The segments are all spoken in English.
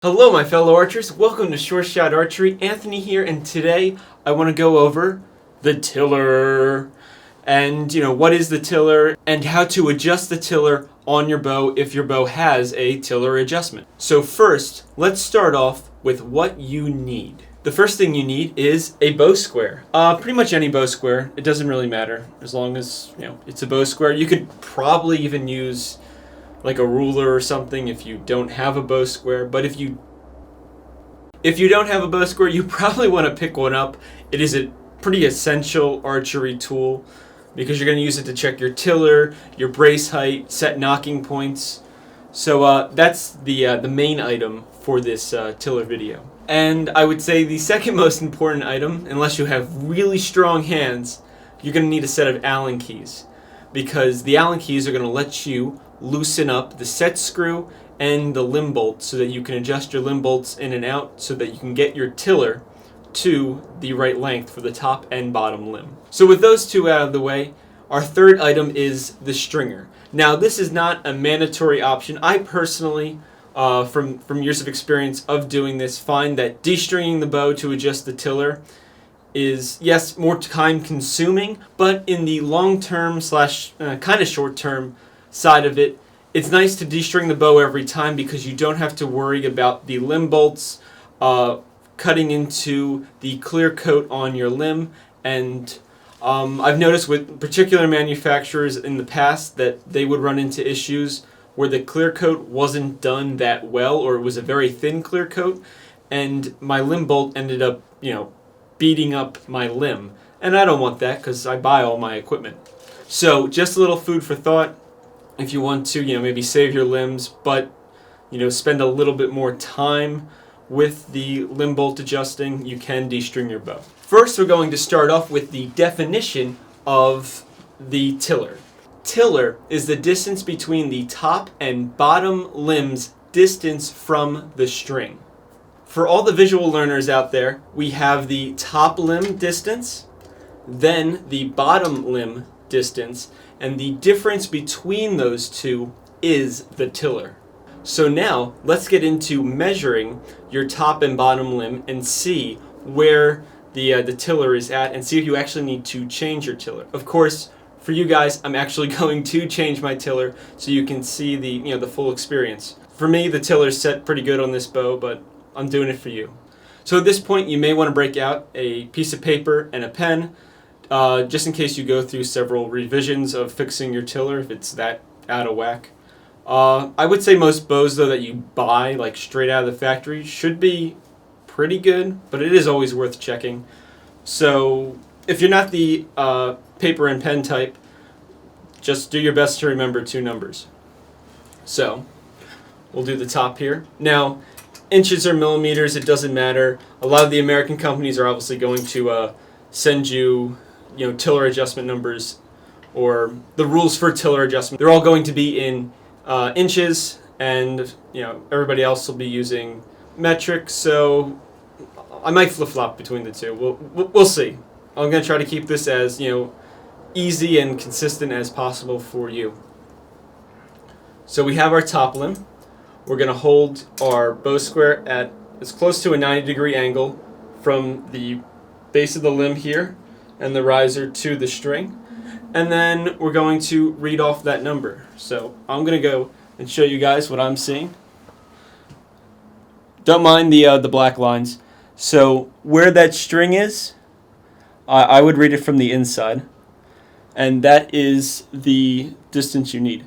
Hello my fellow archers, welcome to Short Shot Archery. Anthony here, and today I want to go over the tiller. And what is the tiller and how to adjust the tiller on your bow if your bow has a tiller adjustment. So first, let's start off with what you need. The first thing you need is a bow square. Pretty much any bow square, it doesn't really matter as long as it's a bow square. You could probably even use like a ruler or something if you don't have a bow square. But if you don't have a bow square, you probably want to pick one up. It is a pretty essential archery tool because you're going to use it to check your tiller, your brace height, set knocking points. So that's the main item for this tiller video. And I would say the second most important item, unless you have really strong hands, you're going to need a set of Allen keys, because the Allen keys are going to let you loosen up the set screw and the limb bolt so that you can adjust your limb bolts in and out so that you can get your tiller to the right length for the top and bottom limb. So with those two out of the way, our third item is the stringer. Now this is not a mandatory option. I personally, from years of experience of doing this, find that de-stringing the bow to adjust the tiller is, yes, more time consuming, but in the long term slash kind of short term side of it, it's nice to de-string the bow every time because you don't have to worry about the limb bolts cutting into the clear coat on your limb. And I've noticed with particular manufacturers in the past that they would run into issues where the clear coat wasn't done that well, or it was a very thin clear coat, and my limb bolt ended up, beating up my limb. And I don't want that because I buy all my equipment. So just a little food for thought. If you want to, maybe save your limbs, but, spend a little bit more time with the limb bolt adjusting, you can de-string your bow. First, we're going to start off with the definition of the tiller. Tiller is the distance between the top and bottom limbs distance from the string. For all the visual learners out there, we have the top limb distance, then the bottom limb distance, and the difference between those two is the tiller. So now let's get into measuring your top and bottom limb and see where the tiller is at, and see if you actually need to change your tiller. Of course, for you guys, I'm actually going to change my tiller so you can see the full experience. For me, the tiller's set pretty good on this bow, but I'm doing it for you. So at this point, you may want to break out a piece of paper and a pen, just in case you go through several revisions of fixing your tiller if it's that out of whack. I would say most bows, though, that you buy like straight out of the factory should be pretty good, but it is always worth checking. So if you're not the paper and pen type, just do your best to remember two numbers. So we'll do the top here. Now, inches or millimeters, it doesn't matter. A lot of the American companies are obviously going to send you tiller adjustment numbers, or the rules for tiller adjustment. They're all going to be in inches, and everybody else will be using metric. So I might flip-flop between the two. We'll see. I'm going to try to keep this as easy and consistent as possible for you. So we have our top limb. We're going to hold our bow square at as close to a 90-degree angle from the base of the limb here and the riser to the string. And then we're going to read off that number. So I'm going to go and show you guys what I'm seeing. Don't mind the black lines. So where that string is, I would read it from the inside. And that is the distance you need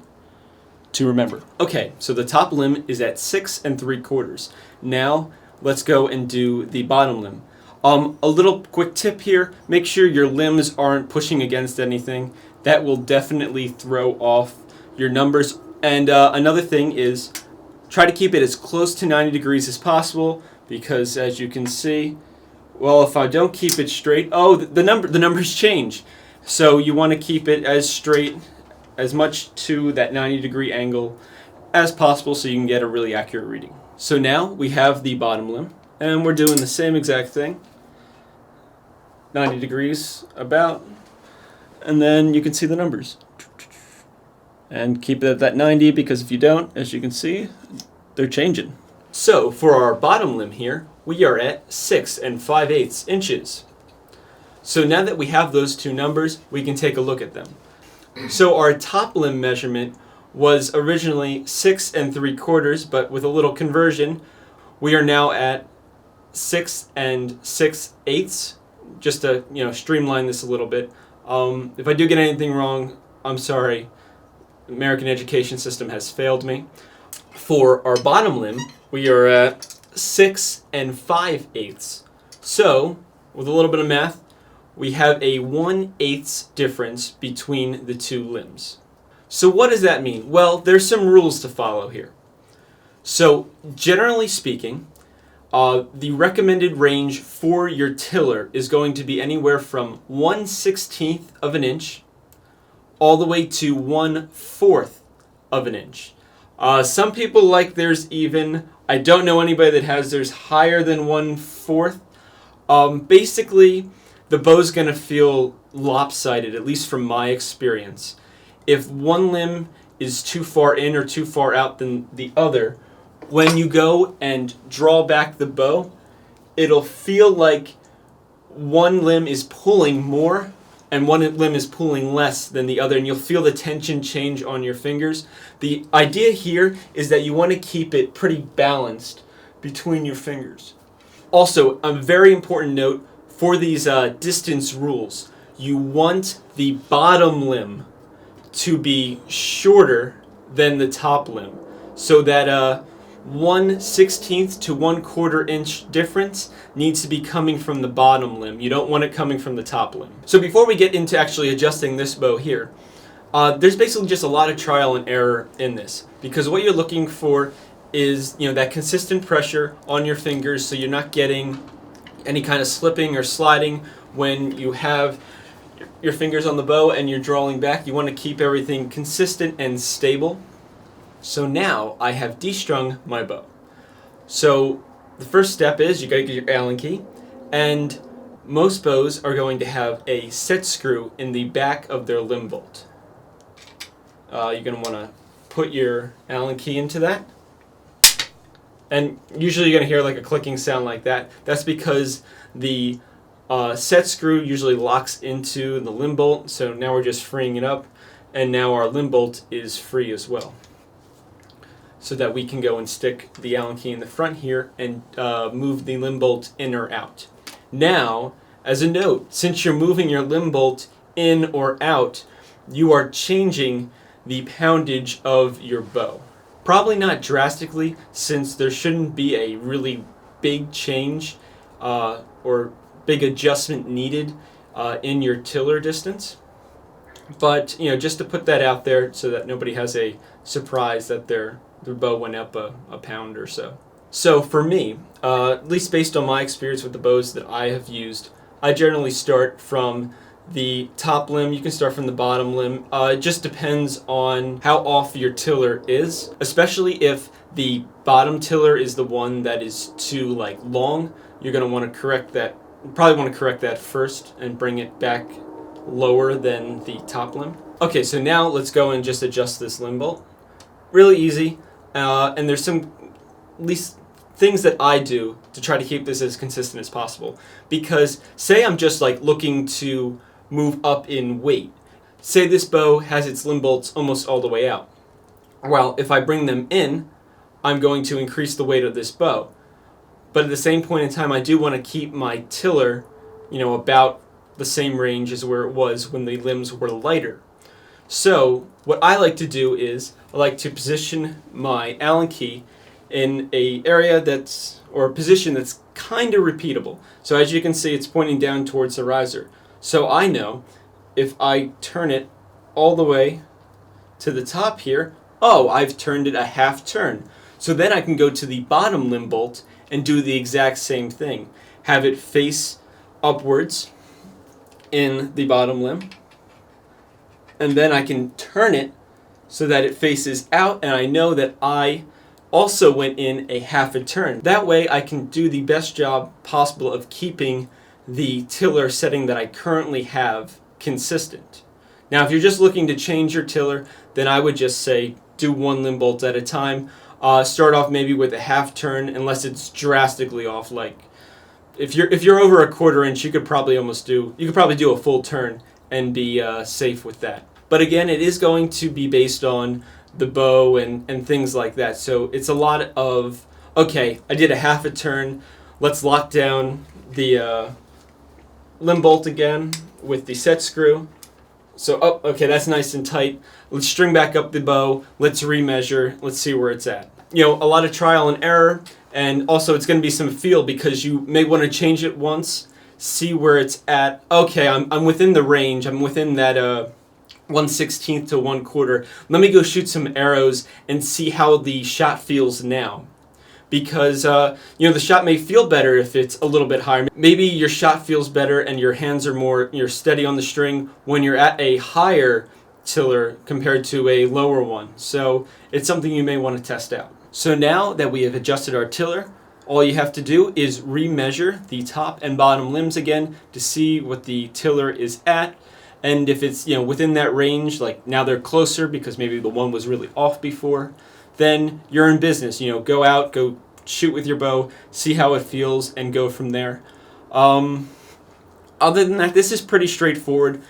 to remember. Okay, so the top limb is at 6 3/4. Now let's go and do the bottom limb. A little quick tip here, make sure your limbs aren't pushing against anything. That will definitely throw off your numbers. And another thing is, try to keep it as close to 90 degrees as possible, because as you can see, well, if I don't keep it straight, the numbers change. So you want to keep it as straight, as much to that 90-degree angle as possible so you can get a really accurate reading. So now we have the bottom limb, and we're doing the same exact thing. 90 degrees about, and then you can see the numbers. And keep it at that 90, because if you don't, as you can see, they're changing. So for our bottom limb here, we are at 6 5/8 inches. So now that we have those two numbers, we can take a look at them. So our top limb measurement was originally 6 3/4, but with a little conversion, we are now at 6 6/8. Just to streamline this a little bit. If I do get anything wrong, I'm sorry. The American education system has failed me. For our bottom limb, we are at 6 5/8. So, with a little bit of math, we have a 1/8 difference between the two limbs. So what does that mean? Well, there's some rules to follow here. So, generally speaking, the recommended range for your tiller is going to be anywhere from 1/16 of an inch all the way to 1/4 of an inch. Some people like theirs even. I don't know anybody that has theirs higher than 1/4. Basically, the bow's going to feel lopsided, at least from my experience. If one limb is too far in or too far out than the other, when you go and draw back the bow, it'll feel like one limb is pulling more and one limb is pulling less than the other, and you'll feel the tension change on your fingers. The idea here is that you want to keep it pretty balanced between your fingers. Also, a very important note for these distance rules, you want the bottom limb to be shorter than the top limb, so that 1/16 to 1/4 inch difference needs to be coming from the bottom limb. You don't want it coming from the top limb. So before we get into actually adjusting this bow here, there's basically just a lot of trial and error in this, because what you're looking for is that consistent pressure on your fingers, so you're not getting any kind of slipping or sliding when you have your fingers on the bow and you're drawing back. You want to keep everything consistent and stable. So now I have destrung my bow. So the first step is you got to get your Allen key, and most bows are going to have a set screw in the back of their limb bolt. You're going to want to put your Allen key into that, and usually you're going to hear like a clicking sound like that. That's because the set screw usually locks into the limb bolt, so now we're just freeing it up, and now our limb bolt is free as well, so that we can go and stick the Allen key in the front here and move the limb bolt in or out. Now, as a note, since you're moving your limb bolt in or out, you are changing the poundage of your bow. Probably not drastically, since there shouldn't be a really big change or big adjustment needed in your tiller distance. But just to put that out there so that nobody has a surprise that their bow went up a pound or so. So for me, at least based on my experience with the bows that I have used, I generally start from the top limb. You can start from the bottom limb. It just depends on how off your tiller is, especially if the bottom tiller is the one that is too long. You're going to want to correct that. Probably want to correct that first and bring it back lower than the top limb. Okay, so now let's go and just adjust this limb bolt. Really easy, and there's some at least things that I do to try to keep this as consistent as possible. Because say I'm just looking to move up in weight. Say this bow has its limb bolts almost all the way out. Well, if I bring them in, I'm going to increase the weight of this bow. But at the same point in time, I do want to keep my tiller, about the same range as where it was when the limbs were lighter. So what I like to do is I like to position my Allen key in a position that's kind of repeatable. So as you can see, it's pointing down towards the riser. So I know if I turn it all the way to the top here, I've turned it a half turn. So then I can go to the bottom limb bolt and do the exact same thing. Have it face upwards in the bottom limb, and then I can turn it so that it faces out, and I know that I also went in a half a turn. That way I can do the best job possible of keeping the tiller setting that I currently have consistent. Now if you're just looking to change your tiller, then I would just say do one limb bolt at a time. Start off maybe with a half turn, unless it's drastically off. Like if you're over a quarter inch, you could probably do a full turn and be safe with that. But again, it is going to be based on the bow and things like that. So it's a lot of, okay, I did a half a turn. Let's lock down the limb bolt again with the set screw. So, oh, okay, that's nice and tight. Let's string back up the bow. Let's remeasure. Let's see where it's at. You know, a lot of trial and error, and also it's going to be some feel because you may want to change it once, see where it's at. Okay, I'm within the range. I'm within that 1/16 to 1/4. Let me go shoot some arrows and see how the shot feels now. Because you know, the shot may feel better if it's a little bit higher. Maybe your shot feels better and your hands are more, you're steady on the string when you're at a higher tiller compared to a lower one. So it's something you may want to test out. So now that we have adjusted our tiller, all you have to do is remeasure the top and bottom limbs again to see what the tiller is at. And if it's, you know, within that range, like now they're closer because maybe the one was really off before, then you're in business. You know, go out, go shoot with your bow, see how it feels, and go from there. Other than that, this is pretty straightforward.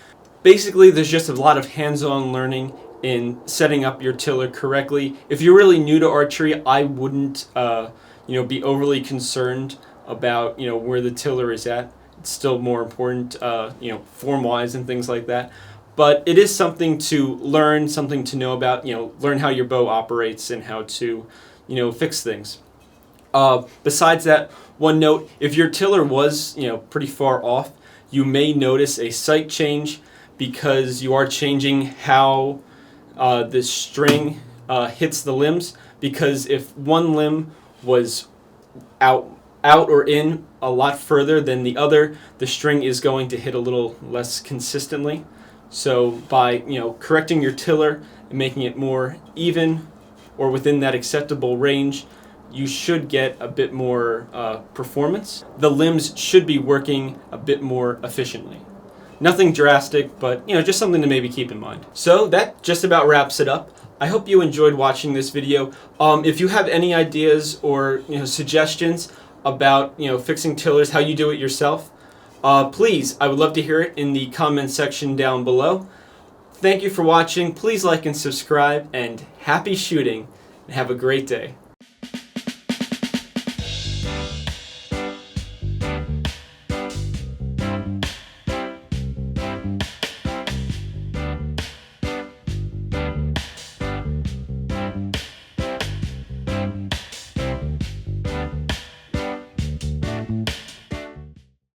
Basically, there's just a lot of hands-on learning in setting up your tiller correctly. If you're really new to archery, I wouldn't, you know, be overly concerned about, you know, where the tiller is at. It's still more important, you know, form-wise and things like that. But it is something to learn, something to know about, you know, learn how your bow operates and how to, you know, fix things. Besides that, one note, if your tiller was, you know, pretty far off, you may notice a sight change because you are changing how the string hits the limbs. Because if one limb was out or in a lot further than the other, the string is going to hit a little less consistently. So by, you know, correcting your tiller and making it more even or within that acceptable range, you should get a bit more performance. The limbs should be working a bit more efficiently. Nothing drastic, but, you know, just something to maybe keep in mind. So that just about wraps it up. I hope you enjoyed watching this video. If you have any ideas or, you know, suggestions about, you know, fixing tillers, how you do it yourself, please, I would love to hear it in the comment section down below. Thank you for watching. Please like and subscribe, and happy shooting, and have a great day.